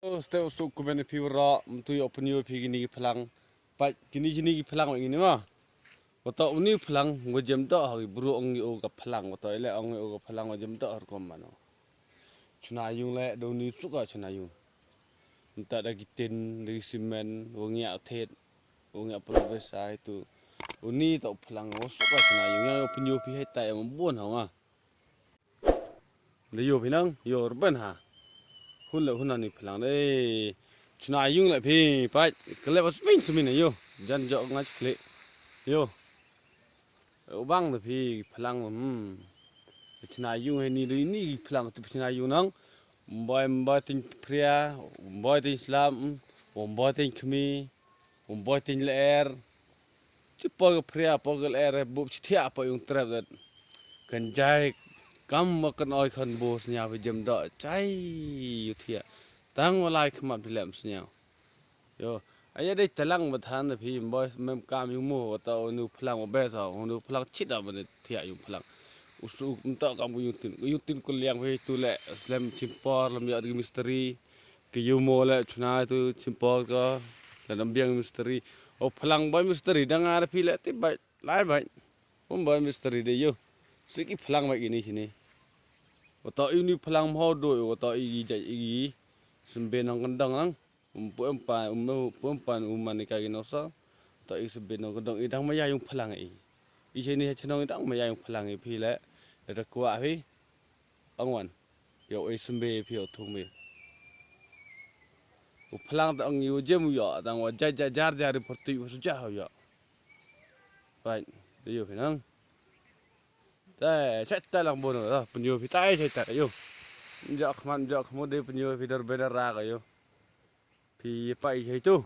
Setiap usuk komen piura untuk opini PYNHAP Phlang. Pat kini Phlang ini mah. Waktu ini Phlang ngejam dah hari buru orang itu ke Phlang. Waktu ini orang itu ke Phlang ngejam dah hari mana. Cina ayung le, dah ni suka cina ayung. Entah ada kitin dari semen, wangi atet, wangi apa besar itu. Ini tak Phlang suka cina ayung. Yang opini PYNHAP yang membuat hang ah. Dia pinang, yo urban ha. Hunan ni Phlang deh. Cina ayung le pi, pat kelep asmin semin yo. Jan jok ngaj kelep. Yo. Bang tu pi Phlang Cina ayung ni Phlang tu Cina ayung nang. Boy tin pria, boy tin Islam, boy tin Khmer, boy tin ler. Cepat pria, pokok ler buk cetia apa yang terap kan jai kam makan oi kan bos nya jam dak cai yutia. Tang walai kemat bilam senyau. Yo, ayah deh telang bertahan tapi boy mem kam yung mu atau nu Phlang betul, nu Phlang cit apa ni tiak yung Phlang. Usuk untuk kamu yutin kuliang itu le slam cimpor lem ya misteri ke yumo le cuna itu cimpor ke dalam biang misteri. Oh Phlang boy misteri dengar pile tiba lai baik. Boy misteri deh yo. Siki Phlang baik ini sini. Atau ini Phlang mau do atau igi sembe Nongkyndong lang. Perempuan uman ni kaki nosa. Tak isi benong kedong idang maya yung Phlang i. Isi ni cenong idang maya yung Phlang i pile. Ada kuat pi. Angwan. Yo sembe pi otung me. Phlang tak ang yu jem yo tang wa jar reporti sujah yo. Baik. Yo pinang. Tak cerita lang bono lah penyu pi tai cerita yo. Jak mode penyu pi berbeda raga yo. Pi pai itu.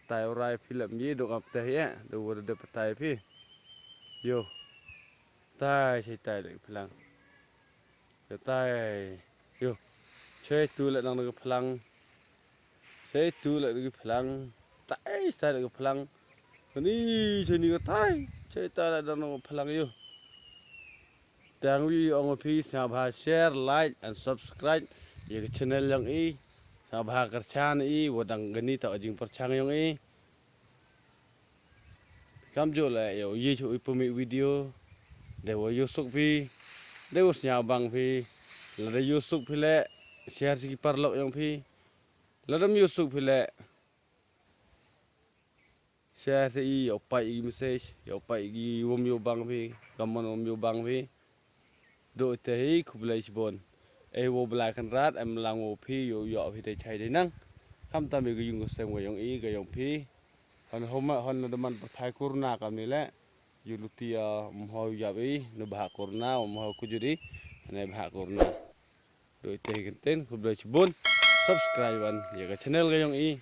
Tai orai film ye dok ap teh ya, do ada petai pi. Yo. Tai cerita lagi Phlang. Tai. Yo. Chơi tu lại đang được Phlang. Chơi tu lại được Phlang. Tai sai được Phlang. Ni chơi ni cái tai. Chơi ta lại đang được Phlang yo. Tang wi ông pi sabha share, like and subscribe ye channel yang i. Sabha kerchan i wadang gani ta jing perchang yang i. Kam jo la yo ye chu ipumi video. Dewa yusuk pi. Dewa nya bang pi. La yusuk pi le. Share sikit parlok yang pi. Ladam yusuk pi le. Share si opai message, opai gi wom yo bang pi, kamon wom yo bang pi. Do te kublai sibon. Wo belai kan rat em lang wo pi yo yo pi de chai de nang. Khamtam gi yung sem go yung i ga yung pi. Hon daman pathai kurna kam ni le. Yulutia mho ya bi no bah kurna mho kujudi ne bah kurna. Do te kenten kublai sibon. Subscribe an ya channel ga yung i.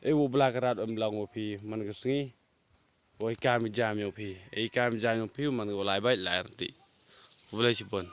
Wo belakarat lang wo pi man kesngi. Oi kami jam yo pi. Kami jam yo pi man go lai bai lai arti. Boleh sipon.